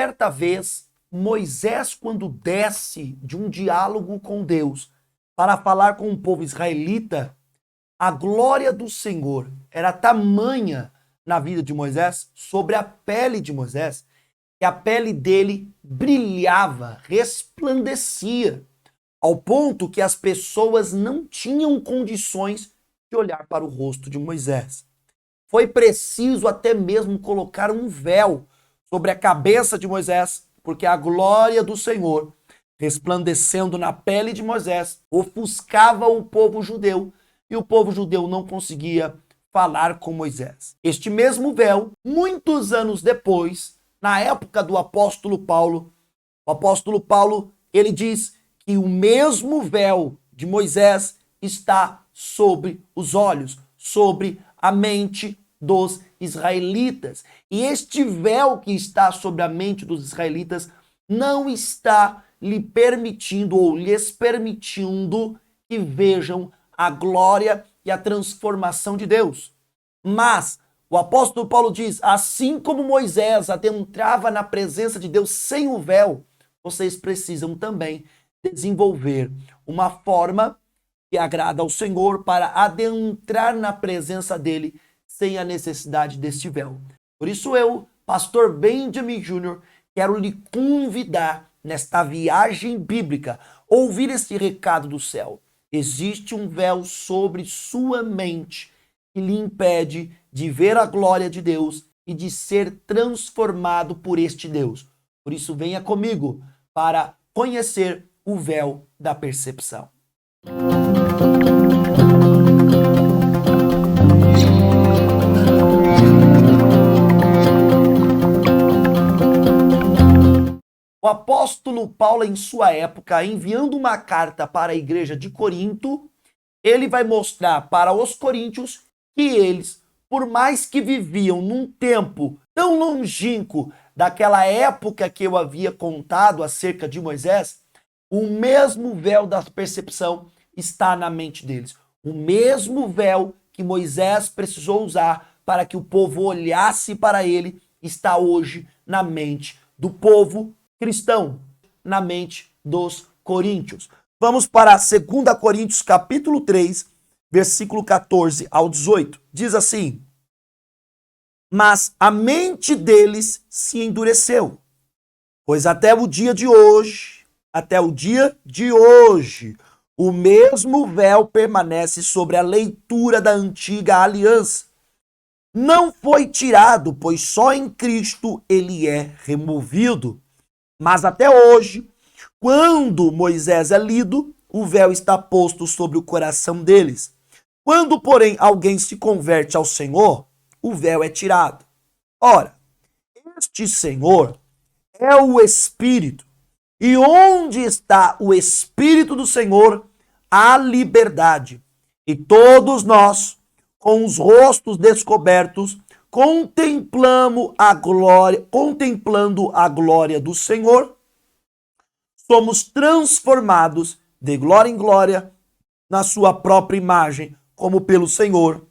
certa vez, Moisés, quando desce de um diálogo com Deus para falar com o povo israelita, a glória do Senhor era tamanha na vida de Moisés, sobre a pele de Moisés, que a pele dele brilhava, resplandecia, ao ponto que as pessoas não tinham condições de olhar para o rosto de Moisés. Foi preciso até mesmo colocar um véu sobre a cabeça de Moisés, porque a glória do Senhor, resplandecendo na pele de Moisés, ofuscava o povo judeu, e o povo judeu não conseguia falar com Moisés. Este mesmo véu, muitos anos depois, na época do apóstolo Paulo, o apóstolo Paulo, ele diz que o mesmo véu de Moisés está sobre os olhos, sobre a mente dos israelitas. E este véu que está sobre a mente dos israelitas não está lhe permitindo ou lhes permitindo que vejam a glória e a transformação de Deus. Mas o apóstolo Paulo diz, assim como Moisés adentrava na presença de Deus sem o véu, vocês precisam também desenvolver uma forma que agrada ao Senhor para adentrar na presença dele sem a necessidade deste véu. Por isso eu, pastor Benjamin Júnior, quero lhe convidar nesta viagem bíblica, ouvir esse recado do céu. Existe um véu sobre sua mente que lhe impede de ver a glória de Deus e de ser transformado por este Deus. Por isso venha comigo para conhecer o véu da percepção. O apóstolo Paulo, em sua época, enviando uma carta para a igreja de Corinto, ele vai mostrar para os coríntios que eles, por mais que viviam num tempo tão longínquo daquela época que eu havia contado acerca de Moisés, o mesmo véu da percepção está na mente deles. O mesmo véu que Moisés precisou usar para que o povo olhasse para ele está hoje na mente do povo cristão, na mente dos coríntios. Vamos para 2 Coríntios capítulo 3, versículo 14 ao 18. Diz assim: mas a mente deles se endureceu, pois até o dia de hoje, o mesmo véu permanece sobre a leitura da antiga aliança. Não foi tirado, pois só em Cristo ele é removido. Mas até hoje, quando Moisés é lido, o véu está posto sobre o coração deles. Quando, porém, alguém se converte ao Senhor, o véu é tirado. Ora, este Senhor é o Espírito. E onde está o Espírito do Senhor, há liberdade. E todos nós, com os rostos descobertos, contemplando a glória do Senhor, somos transformados de glória em glória na sua própria imagem, como pelo Senhor,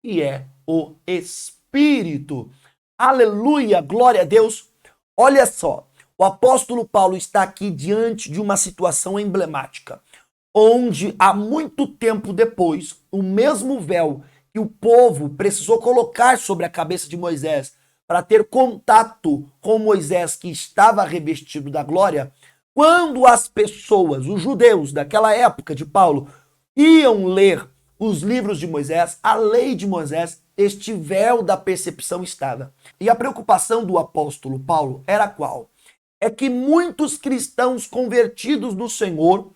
que é o Espírito. Aleluia, glória a Deus. Olha só, o apóstolo Paulo está aqui diante de uma situação emblemática, onde há muito tempo depois, o mesmo véu que o povo precisou colocar sobre a cabeça de Moisés para ter contato com Moisés, que estava revestido da glória, quando as pessoas, os judeus daquela época de Paulo, iam ler os livros de Moisés, a lei de Moisés, este véu da percepção estava. E a preocupação do apóstolo Paulo era qual? É que muitos cristãos convertidos no Senhor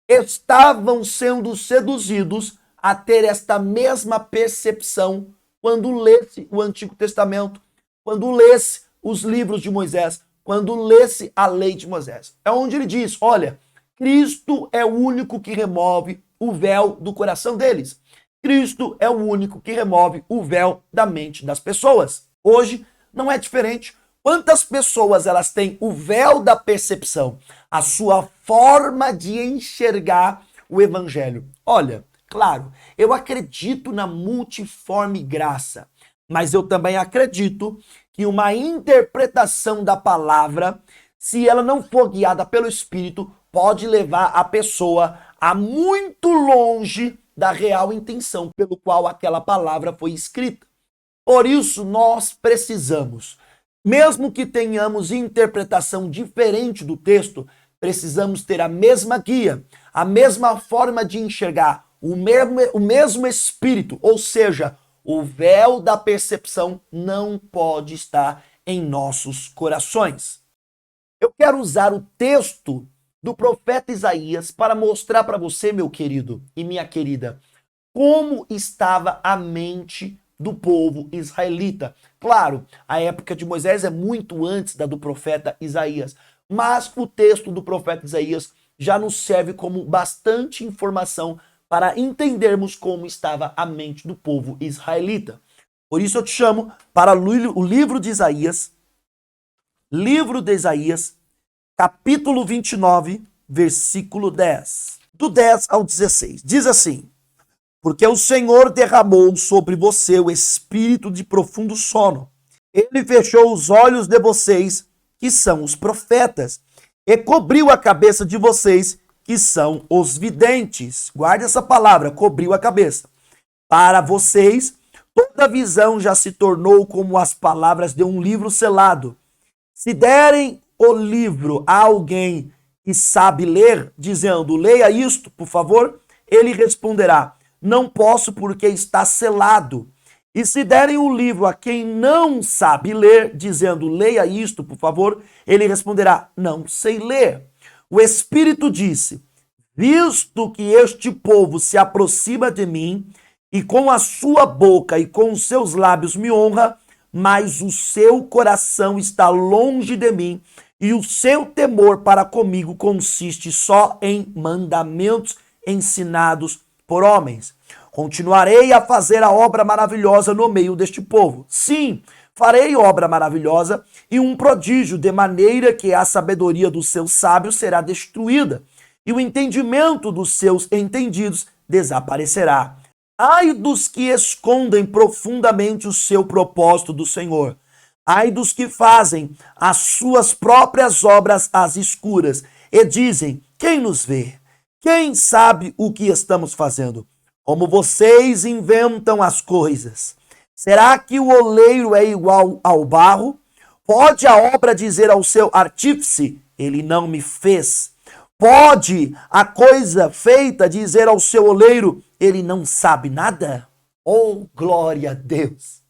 estavam sendo seduzidos a ter esta mesma percepção quando lesse o Antigo Testamento, quando lesse os livros de Moisés, quando lesse a lei de Moisés. É onde ele diz, olha, Cristo é o único que remove o véu do coração deles. Cristo é o único que remove o véu da mente das pessoas. Hoje não é diferente. Quantas pessoas elas têm o véu da percepção, a sua forma de enxergar o evangelho? Olha, claro, eu acredito na multiforme graça, mas eu também acredito que uma interpretação da palavra, se ela não for guiada pelo Espírito, pode levar a pessoa a muito longe da real intenção pelo qual aquela palavra foi escrita. Por isso, nós precisamos, mesmo que tenhamos interpretação diferente do texto, precisamos ter a mesma guia, a mesma forma de enxergar, o mesmo espírito, ou seja, o véu da percepção não pode estar em nossos corações. Eu quero usar o texto do profeta Isaías para mostrar para você, meu querido e minha querida, como estava a mente do povo israelita. Claro, a época de Moisés é muito antes da do profeta Isaías, mas o texto do profeta Isaías já nos serve como bastante informação para entendermos como estava a mente do povo israelita. Por isso eu te chamo para o livro de Isaías, capítulo 29, versículo 10. Do 10 ao 16. Diz assim: porque o Senhor derramou sobre você o espírito de profundo sono. Ele fechou os olhos de vocês, que são os profetas, e cobriu a cabeça de vocês, que são os videntes. Guarde essa palavra, cobriu a cabeça. Para vocês, toda visão já se tornou como as palavras de um livro selado. Se derem o livro a alguém que sabe ler, dizendo, leia isto, por favor, ele responderá, não posso porque está selado. E se derem o livro a quem não sabe ler, dizendo, leia isto, por favor, ele responderá, não sei ler. O Espírito disse, visto que este povo se aproxima de mim, e com a sua boca e com os seus lábios me honra, mas o seu coração está longe de mim, e o seu temor para comigo consiste só em mandamentos ensinados por homens. Continuarei a fazer a obra maravilhosa no meio deste povo. Sim, farei obra maravilhosa e um prodígio, de maneira que a sabedoria dos seus sábios será destruída, e o entendimento dos seus entendidos desaparecerá. Ai dos que escondem profundamente o seu propósito do Senhor. Ai dos que fazem as suas próprias obras às escuras e dizem, quem nos vê? Quem sabe o que estamos fazendo? Como vocês inventam as coisas. Será que o oleiro é igual ao barro? Pode a obra dizer ao seu artífice, ele não me fez? Pode a coisa feita dizer ao seu oleiro, ele não sabe nada? Oh, glória a Deus!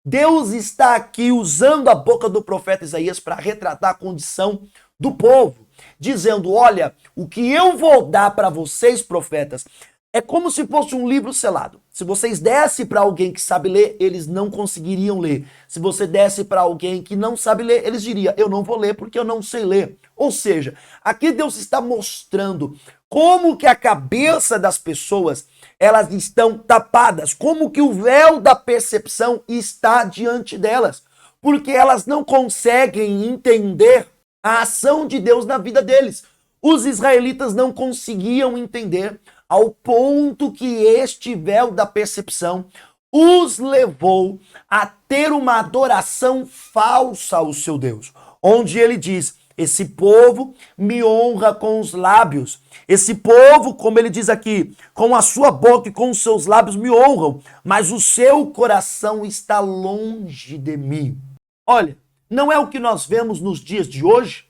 Deus está aqui usando a boca do profeta Isaías para retratar a condição do povo, dizendo, olha, o que eu vou dar para vocês, profetas, é como se fosse um livro selado. Se vocês dessem para alguém que sabe ler, eles não conseguiriam ler. Se você desse para alguém que não sabe ler, eles diriam, eu não vou ler porque eu não sei ler. Ou seja, aqui Deus está mostrando como que a cabeça das pessoas, elas estão tapadas, como que o véu da percepção está diante delas, porque elas não conseguem entender a ação de Deus na vida deles. Os israelitas não conseguiam entender ao ponto que este véu da percepção os levou a ter uma adoração falsa ao seu Deus, onde ele diz, esse povo me honra com os lábios, esse povo, como ele diz aqui, com a sua boca e com os seus lábios me honram, mas o seu coração está longe de mim. Olha, não é o que nós vemos nos dias de hoje?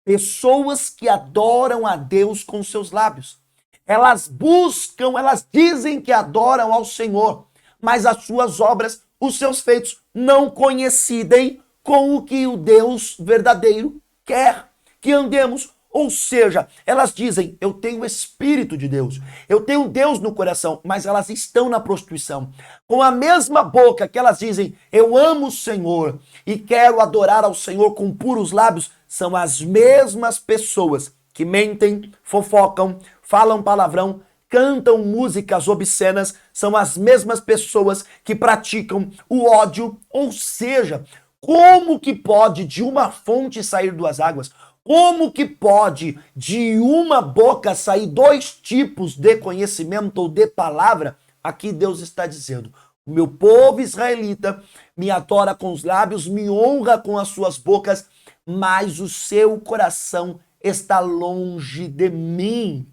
Pessoas que adoram a Deus com seus lábios. Elas buscam, elas dizem que adoram ao Senhor, mas as suas obras, os seus feitos, não coincidem com o que o Deus verdadeiro quer que andemos. Ou seja, elas dizem, eu tenho o Espírito de Deus, eu tenho Deus no coração, mas elas estão na prostituição. Com a mesma boca que elas dizem, eu amo o Senhor e quero adorar ao Senhor com puros lábios, são as mesmas pessoas que mentem, fofocam, falam palavrão, cantam músicas obscenas, são as mesmas pessoas que praticam o ódio. Ou seja, como que pode de uma fonte sair duas águas? Como que pode de uma boca sair dois tipos de conhecimento ou de palavra? Aqui Deus está dizendo, O meu povo israelita me adora com os lábios, me honra com as suas bocas, mas o seu coração está longe de mim.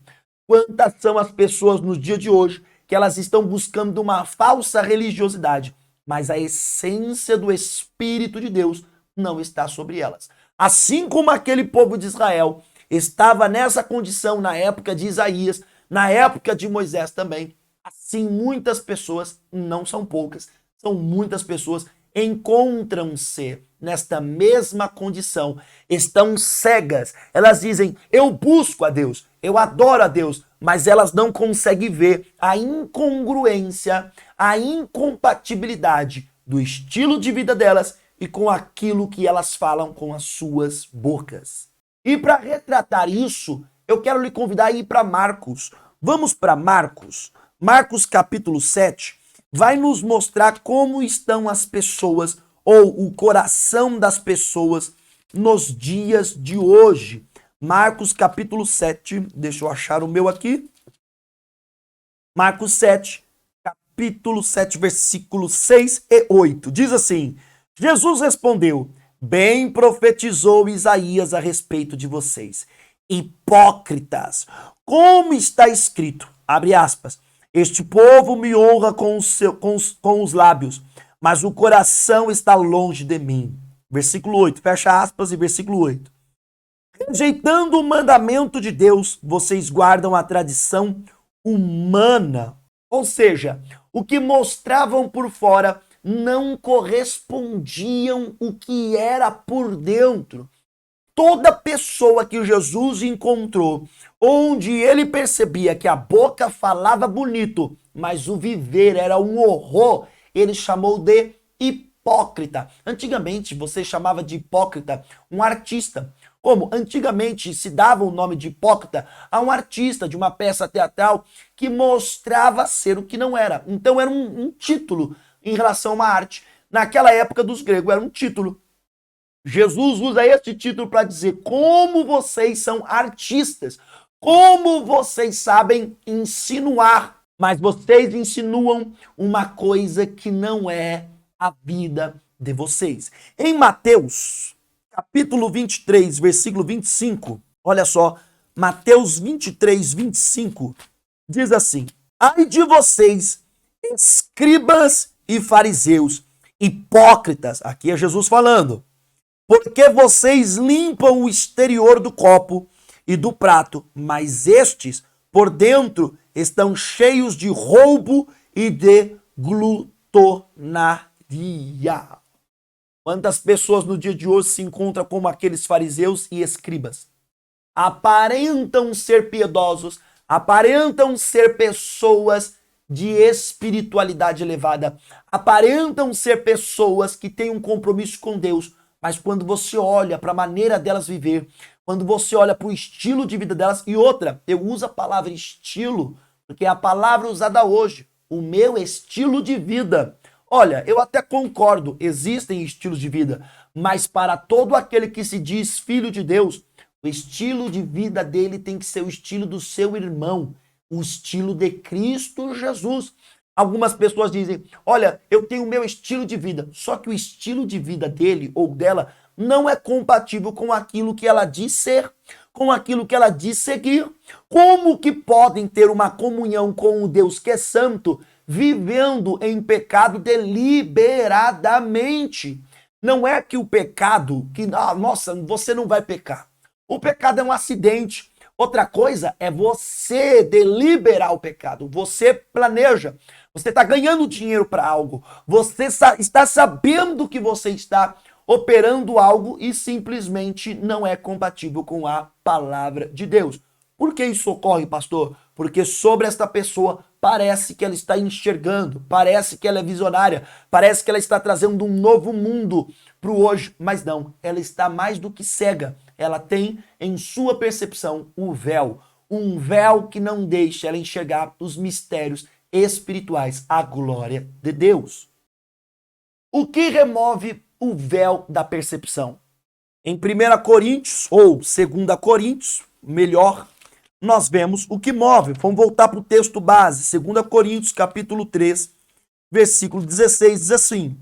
Quantas são as pessoas nos dias de hoje que elas estão buscando uma falsa religiosidade, mas a essência do Espírito de Deus não está sobre elas. Assim como aquele povo de Israel estava nessa condição na época de Isaías, na época de Moisés também, assim muitas pessoas, não são poucas, são muitas pessoas, encontram-se nesta mesma condição, estão cegas. Elas dizem, eu busco a Deus, eu adoro a Deus, mas elas não conseguem ver a incongruência, a incompatibilidade do estilo de vida delas e com aquilo que elas falam com as suas bocas. E para retratar isso, eu quero lhe convidar a ir para Marcos. Vamos para Marcos. Marcos capítulo 7 vai nos mostrar como estão as pessoas ou o coração das pessoas nos dias de hoje. Marcos capítulo 7, deixa eu achar o meu aqui. Marcos 7, capítulo 7, versículos 6 e 8. Diz assim, Jesus respondeu, bem profetizou Isaías a respeito de vocês, hipócritas, como está escrito, abre aspas, este povo me honra com os lábios, mas o coração está longe de mim. Versículo 8, fecha aspas e versículo 8. Rejeitando o mandamento de Deus, vocês guardam a tradição humana. Ou seja, o que mostravam por fora não correspondiam o que era por dentro. Toda pessoa que Jesus encontrou, onde ele percebia que a boca falava bonito, mas o viver era um horror, ele chamou de hipócrita. Antigamente, você chamava de hipócrita um artista. Como antigamente se dava o nome de hipócrita a um artista de uma peça teatral que mostrava ser o que não era. Então era um título em relação a uma arte. Naquela época dos gregos era um título. Jesus usa este título para dizer como vocês são artistas, como vocês sabem insinuar, mas vocês insinuam uma coisa que não é a vida de vocês. Em Mateus, capítulo 23, versículo 25, olha só, Mateus 23, 25, diz assim, ai de vocês, escribas e fariseus, hipócritas, aqui é Jesus falando, porque vocês limpam o exterior do copo e do prato, mas estes, por dentro, estão cheios de roubo e de glutonaria. Quantas pessoas no dia de hoje se encontram como aqueles fariseus e escribas? Aparentam ser piedosos, aparentam ser pessoas de espiritualidade elevada, aparentam ser pessoas que têm um compromisso com Deus, mas quando você olha para a maneira delas viver, quando você olha para o estilo de vida delas, e outra, eu uso a palavra estilo, porque é a palavra usada hoje, o meu estilo de vida. Olha, eu até concordo, existem estilos de vida, mas para todo aquele que se diz filho de Deus, o estilo de vida dele tem que ser o estilo do seu irmão, o estilo de Cristo Jesus. Algumas pessoas dizem, olha, eu tenho o meu estilo de vida, só que o estilo de vida dele ou dela não é compatível com aquilo que ela diz ser, com aquilo que ela diz seguir. Como que podem ter uma comunhão com o Deus que é santo, vivendo em pecado deliberadamente? Não é que o pecado, nossa, você não vai pecar. O pecado é um acidente. Outra coisa é você deliberar o pecado. Você planeja. Você está ganhando dinheiro para algo. Você está sabendo que você está operando algo e simplesmente não é compatível com a palavra de Deus. Por que isso ocorre, pastor? Porque sobre esta pessoa parece que ela está enxergando, parece que ela é visionária, parece que ela está trazendo um novo mundo para o hoje, mas não, ela está mais do que cega. Ela tem em sua percepção o véu, um véu que não deixa ela enxergar os mistérios espirituais, a glória de Deus. O que remove o véu da percepção? Em 1 Coríntios, ou 2 Coríntios, melhor, nós vemos o que move. Vamos voltar para o texto base, 2 Coríntios, capítulo 3, versículo 16, diz assim: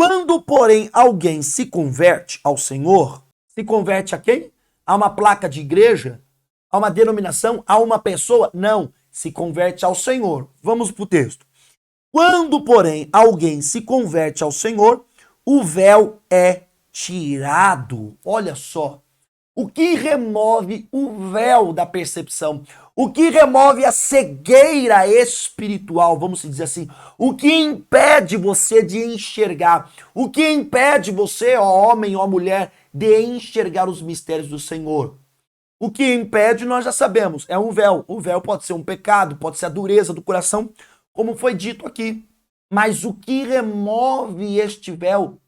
quando, porém, alguém se converte ao Senhor, se converte a quem? A uma placa de igreja? A uma denominação? A uma pessoa? Não, se converte ao Senhor. Vamos para o texto. Quando, porém, alguém se converte ao Senhor, o véu é tirado. Olha só. O que remove o véu da percepção? O que remove a cegueira espiritual, vamos dizer assim? O que impede você de enxergar? O que impede você, ó homem, ó mulher, de enxergar os mistérios do Senhor? O que impede, nós já sabemos, é um véu. O véu pode ser um pecado, pode ser a dureza do coração, como foi dito aqui. Mas o que remove este véu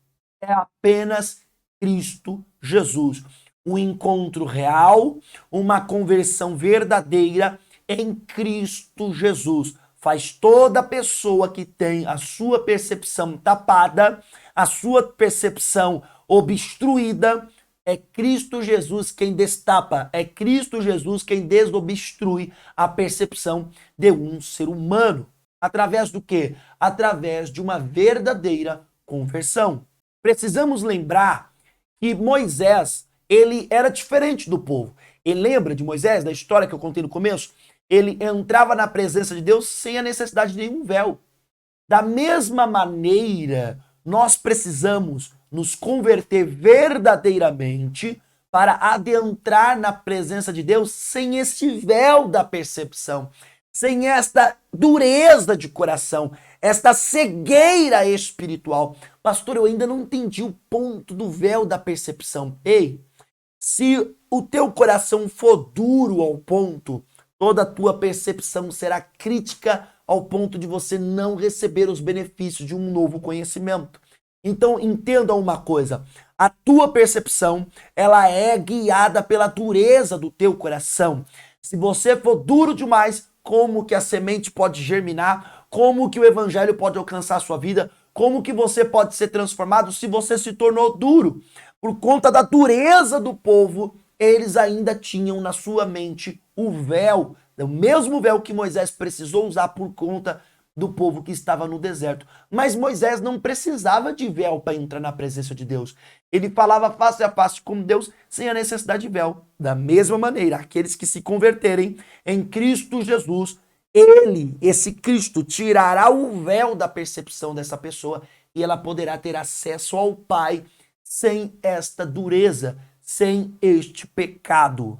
é apenas Cristo Jesus. Um encontro real, uma conversão verdadeira em Cristo Jesus. Faz toda pessoa que tem a sua percepção tapada, a sua percepção obstruída, é Cristo Jesus quem destapa, é Cristo Jesus quem desobstrui a percepção de um ser humano. Através do quê? Através de uma verdadeira conversão. Precisamos lembrar que Moisés, ele era diferente do povo. E lembra de Moisés, da história que eu contei no começo? Ele entrava na presença de Deus sem a necessidade de nenhum véu. Da mesma maneira, nós precisamos nos converter verdadeiramente para adentrar na presença de Deus sem esse véu da percepção, sem esta dureza de coração, esta cegueira espiritual. Pastor, eu ainda não entendi o ponto do véu da percepção. Ei, se o teu coração for duro ao ponto, toda a tua percepção será crítica ao ponto de você não receber os benefícios de um novo conhecimento. Então, entenda uma coisa, a tua percepção, ela é guiada pela dureza do teu coração. Se você for duro demais, como que a semente pode germinar? Como que o evangelho pode alcançar a sua vida? Como que você pode ser transformado se você se tornou duro? Por conta da dureza do povo, eles ainda tinham na sua mente o véu, o mesmo véu que Moisés precisou usar por conta do povo que estava no deserto. Mas Moisés não precisava de véu para entrar na presença de Deus. Ele falava face a face com Deus sem a necessidade de véu. Da mesma maneira, aqueles que se converterem em Cristo Jesus, ele, esse Cristo, tirará o véu da percepção dessa pessoa e ela poderá ter acesso ao Pai sem esta dureza, sem este pecado.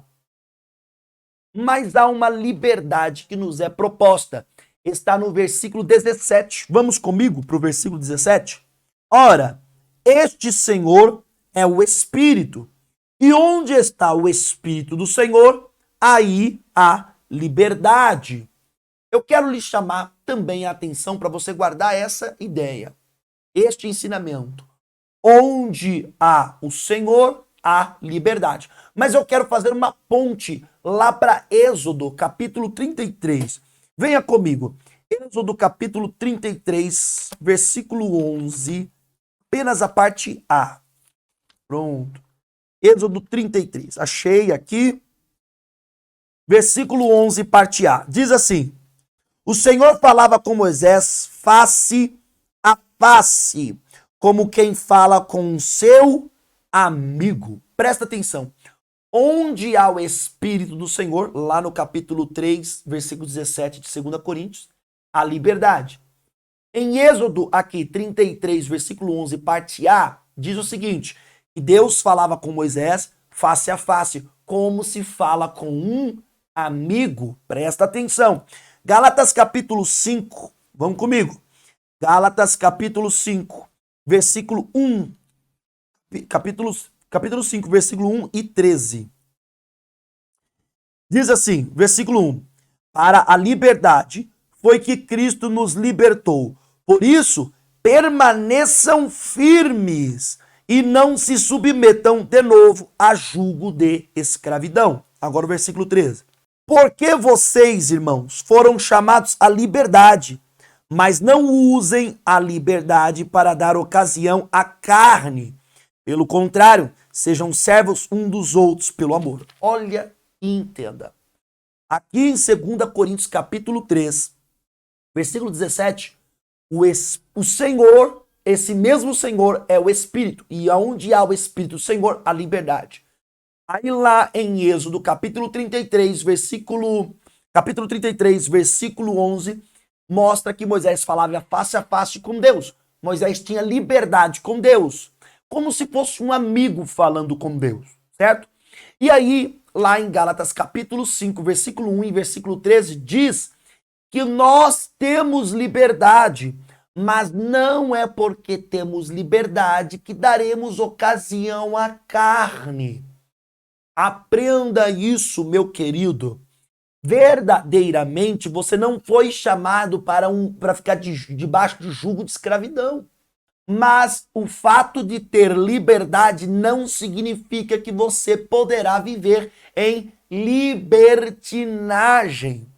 Mas há uma liberdade que nos é proposta. Está no versículo 17. Vamos comigo para o versículo 17? Ora, este Senhor é o Espírito. E onde está o Espírito do Senhor, aí há liberdade. Eu quero lhe chamar também a atenção para você guardar essa ideia, este ensinamento. Onde há o Senhor, há liberdade. Mas eu quero fazer uma ponte lá para Êxodo, capítulo 33. Venha comigo. Êxodo, capítulo 33, versículo 11, apenas a parte A. Pronto. Êxodo 33. Achei aqui. Versículo 11, parte A. Diz assim: o Senhor falava com Moisés face a face, como quem fala com um seu amigo. Presta atenção. Onde há o Espírito do Senhor, lá no capítulo 3, versículo 17 de 2 Coríntios, a liberdade. Em Êxodo, aqui, 33, versículo 11, parte A, diz o seguinte, que Deus falava com Moisés face a face, como se fala com um amigo. Presta atenção. Gálatas, capítulo 5, vamos comigo. Gálatas, capítulo 5, versículo 1, capítulo 5, versículo 1 e 13. Diz assim, versículo 1, para a liberdade foi que Cristo nos libertou. Por isso, permaneçam firmes e não se submetam de novo a julgo de escravidão. Agora o versículo 13. Porque vocês, irmãos, foram chamados à liberdade, mas não usem a liberdade para dar ocasião à carne. Pelo contrário, sejam servos um dos outros pelo amor. Olha e entenda. Aqui em 2 Coríntios capítulo 3, versículo 17, O Senhor, esse mesmo Senhor é o Espírito. E aonde há o Espírito do Senhor, há liberdade. Aí lá em Êxodo, capítulo 33, versículo 11, mostra que Moisés falava face a face com Deus. Moisés tinha liberdade com Deus, como se fosse um amigo falando com Deus, certo? E aí, lá em Gálatas capítulo 5, versículo 1 e versículo 13, diz que nós temos liberdade, mas não é porque temos liberdade que daremos ocasião à carne. Aprenda isso, meu querido. Verdadeiramente, você não foi chamado para ficar debaixo de jugo de escravidão. Mas o fato de ter liberdade não significa que você poderá viver em libertinagem.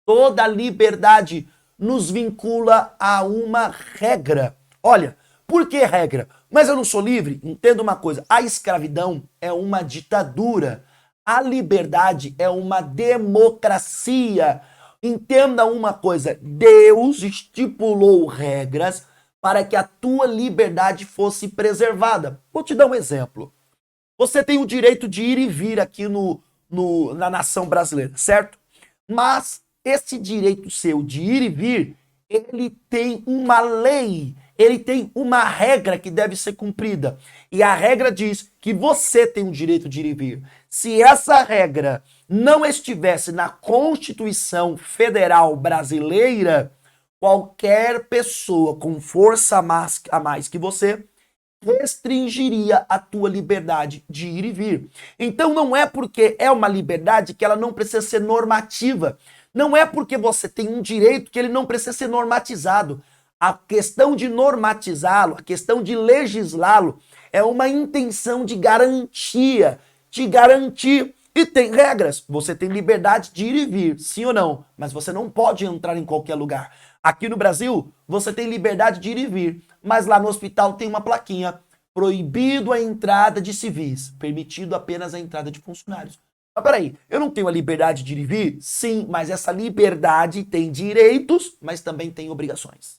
Toda liberdade nos vincula a uma regra. Olha, por que regra? Mas eu não sou livre? Entenda uma coisa, a escravidão é uma ditadura. A liberdade é uma democracia. Entenda uma coisa, Deus estipulou regras para que a tua liberdade fosse preservada. Vou te dar um exemplo. Você tem o direito de ir e vir aqui na nação brasileira, certo? Mas esse direito seu de ir e vir, ele tem uma lei, ele tem uma regra que deve ser cumprida. E a regra diz que você tem o direito de ir e vir. Se essa regra não estivesse na Constituição Federal Brasileira, qualquer pessoa com força a mais que você restringiria a tua liberdade de ir e vir. Então não é porque é uma liberdade que ela não precisa ser normativa. Não é porque você tem um direito que ele não precisa ser normatizado. A questão de normatizá-lo, a questão de legislá-lo, é uma intenção de garantia, de garantir. E tem regras. Você tem liberdade de ir e vir, sim ou não, mas você não pode entrar em qualquer lugar. Aqui no Brasil, você tem liberdade de ir e vir, mas lá no hospital tem uma plaquinha: proibido a entrada de civis, permitido apenas a entrada de funcionários. Mas peraí, eu não tenho a liberdade de ir e vir? Sim, mas essa liberdade tem direitos, mas também tem obrigações.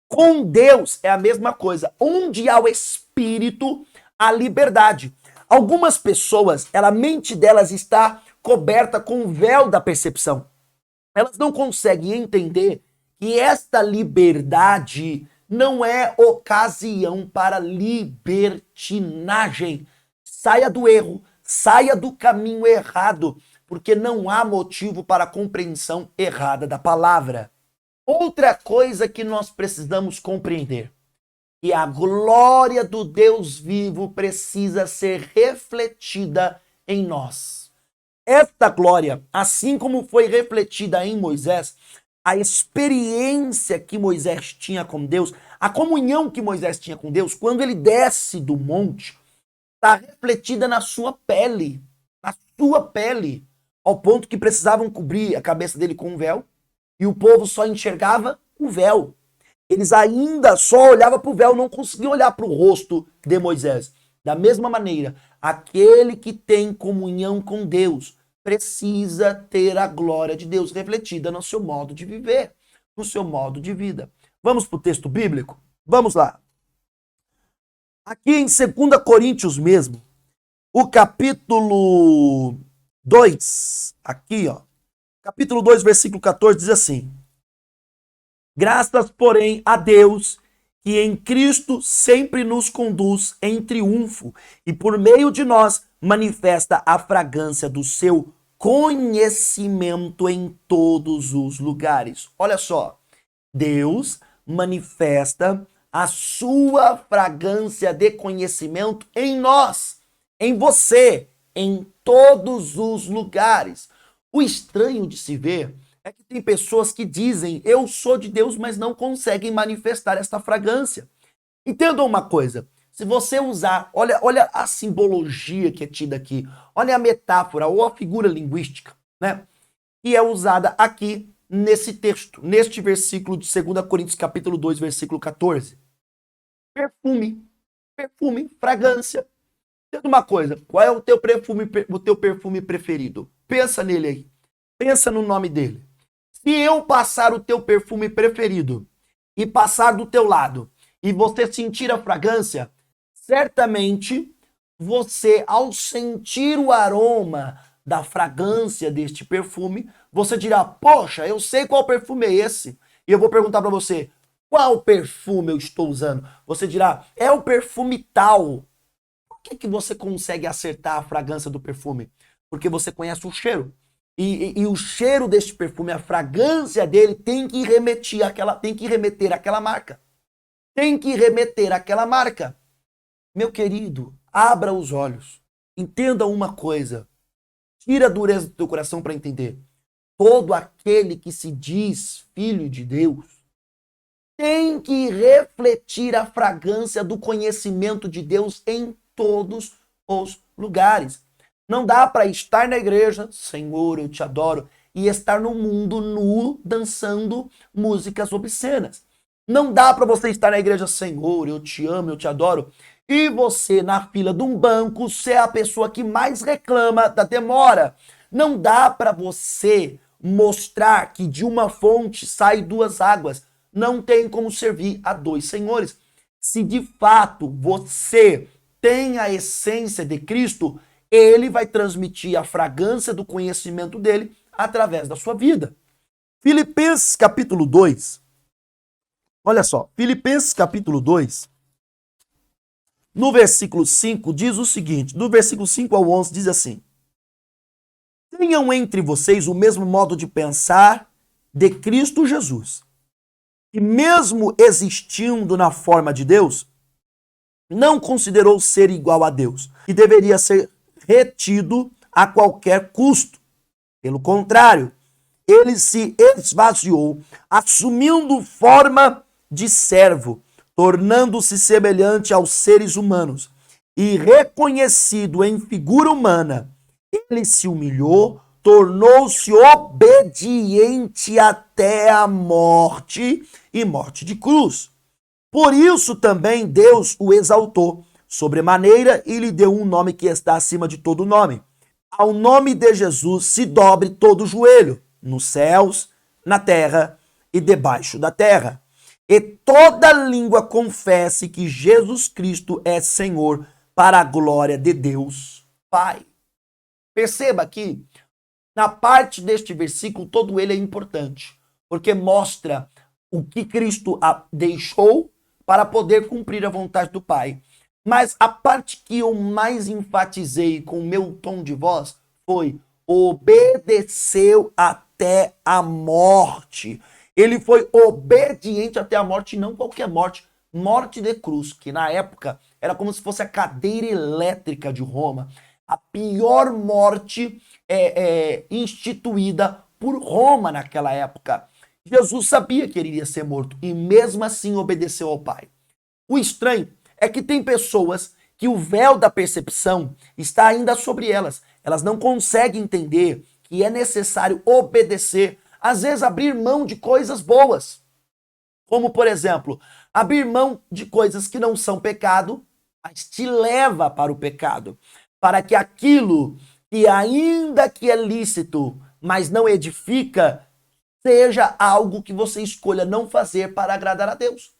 Com Deus é a mesma coisa. Onde há o Espírito, há liberdade. Algumas pessoas, a mente delas está coberta com o véu da percepção. Elas não conseguem entender que esta liberdade não é ocasião para libertinagem. Saia do erro, saia do caminho errado, porque não há motivo para a compreensão errada da palavra. Outra coisa que nós precisamos compreender, que a glória do Deus vivo precisa ser refletida em nós. Esta glória, assim como foi refletida em Moisés, a experiência que Moisés tinha com Deus, a comunhão que Moisés tinha com Deus, quando ele desce do monte, está refletida na sua pele, ao ponto que precisavam cobrir a cabeça dele com um véu, e o povo só enxergava o véu. Eles ainda só olhavam para o véu, não conseguiam olhar para o rosto de Moisés. Da mesma maneira, aquele que tem comunhão com Deus precisa ter a glória de Deus refletida no seu modo de viver, no seu modo de vida. Vamos para o texto bíblico? Vamos lá. Aqui em 2 Coríntios mesmo, o capítulo 2, aqui ó, capítulo 2, versículo 14, diz assim: graças, porém, a Deus, que em Cristo sempre nos conduz em triunfo e por meio de nós manifesta a fragrância do seu conhecimento em todos os lugares. Olha só, Deus manifesta a sua fragrância de conhecimento em nós, em você, em todos os lugares. O estranho de se ver é que tem pessoas que dizem: eu sou de Deus, mas não conseguem manifestar esta fragrância. Entenda uma coisa, se você usar, olha a simbologia que é tida aqui, olha a metáfora ou a figura linguística, né, que é usada aqui nesse texto, neste versículo de 2 Coríntios capítulo 2, versículo 14. Perfume, fragrância. Entenda uma coisa, qual é o teu perfume preferido? Pensa nele aí. Pensa no nome dele. Se eu passar o teu perfume preferido e passar do teu lado e você sentir a fragrância, certamente você, ao sentir o aroma da fragrância deste perfume, você dirá: poxa, eu sei qual perfume é esse. E eu vou perguntar para você: qual perfume eu estou usando? Você dirá: é o perfume tal. Por que você consegue acertar a fragrância do perfume? Porque você conhece o cheiro. E o cheiro deste perfume, a fragrância dele tem que remeter àquela marca. Tem que remeter àquela marca. Meu querido, abra os olhos. Entenda uma coisa. Tira a dureza do teu coração para entender. Todo aquele que se diz filho de Deus tem que refletir a fragrância do conhecimento de Deus em todos os lugares. Não dá para estar na igreja, Senhor, eu te adoro, e estar no mundo nu dançando músicas obscenas. Não dá para você estar na igreja, Senhor, eu te amo, eu te adoro, e você na fila de um banco ser a pessoa que mais reclama da demora. Não dá para você mostrar que de uma fonte sai duas águas. Não tem como servir a dois senhores. Se de fato você tem a essência de Cristo, ele vai transmitir a fragrância do conhecimento dele através da sua vida. Filipenses capítulo 2. Olha só, Filipenses capítulo 2, no versículo 5 diz o seguinte, do versículo 5 ao 11 diz assim: tenham entre vocês o mesmo modo de pensar de Cristo Jesus, que mesmo existindo na forma de Deus, não considerou ser igual a Deus, que deveria ser retido a qualquer custo. Pelo contrário, ele se esvaziou, assumindo forma de servo, tornando-se semelhante aos seres humanos, e reconhecido em figura humana, ele se humilhou, tornou-se obediente até a morte e morte de cruz. Por isso também Deus o exaltou sobremaneira e lhe deu um nome que está acima de todo nome. Ao nome de Jesus se dobre todo o joelho, nos céus, na terra e debaixo da terra. E toda língua confesse que Jesus Cristo é Senhor, para a glória de Deus Pai. Perceba aqui, na parte deste versículo, todo ele é importante, porque mostra o que Cristo deixou para poder cumprir a vontade do Pai. Mas a parte que eu mais enfatizei com o meu tom de voz foi: obedeceu até a morte. Ele foi obediente até a morte, e não qualquer morte, morte de cruz, que na época era como se fosse a cadeira elétrica de Roma, a pior morte instituída por Roma naquela época. Jesus sabia que ele iria ser morto e mesmo assim obedeceu ao Pai. O estranho é que tem pessoas que o véu da percepção está ainda sobre elas. Elas não conseguem entender que é necessário obedecer, às vezes abrir mão de coisas boas. Como, por exemplo, abrir mão de coisas que não são pecado, mas te leva para o pecado. Para que aquilo que ainda que é lícito, mas não edifica, seja algo que você escolha não fazer para agradar a Deus.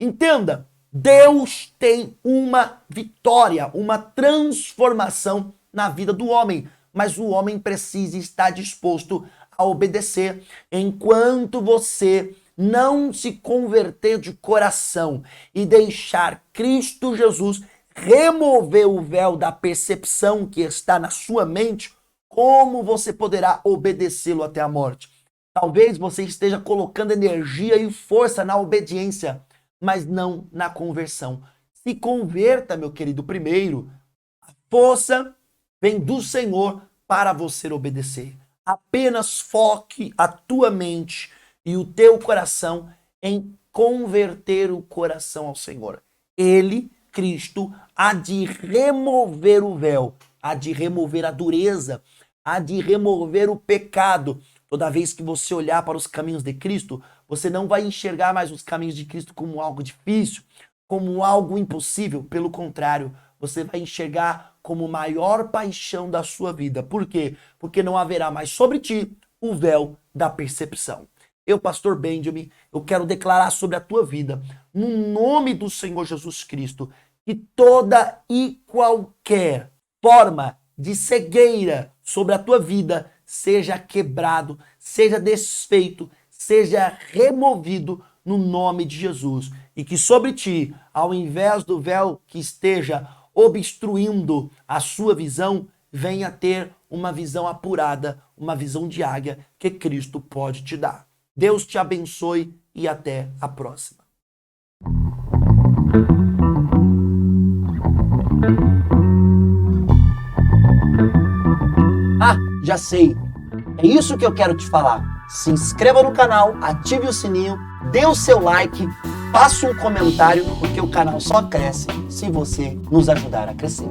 Entenda, Deus tem uma vitória, uma transformação na vida do homem, mas o homem precisa estar disposto a obedecer. Enquanto você não se converter de coração e deixar Cristo Jesus remover o véu da percepção que está na sua mente, como você poderá obedecê-lo até a morte? Talvez você esteja colocando energia e força na obediência, mas não na conversão. Se converta, meu querido, primeiro. A força vem do Senhor para você obedecer. Apenas foque a tua mente e o teu coração em converter o coração ao Senhor. Ele, Cristo, há de remover o véu, há de remover a dureza, há de remover o pecado. Toda vez que você olhar para os caminhos de Cristo, você não vai enxergar mais os caminhos de Cristo como algo difícil, como algo impossível. Pelo contrário, você vai enxergar como maior paixão da sua vida. Por quê? Porque não haverá mais sobre ti o véu da percepção. Eu, pastor Benjamin, eu quero declarar sobre a tua vida, no nome do Senhor Jesus Cristo, que toda e qualquer forma de cegueira sobre a tua vida seja quebrado, seja desfeito, seja removido no nome de Jesus. E que sobre ti, ao invés do véu que esteja obstruindo a sua visão, venha ter uma visão apurada, uma visão de águia que Cristo pode te dar. Deus te abençoe e até a próxima. Ah, já sei. É isso que eu quero te falar. Se inscreva no canal, ative o sininho, dê o seu like, faça um comentário, porque o canal só cresce se você nos ajudar a crescer.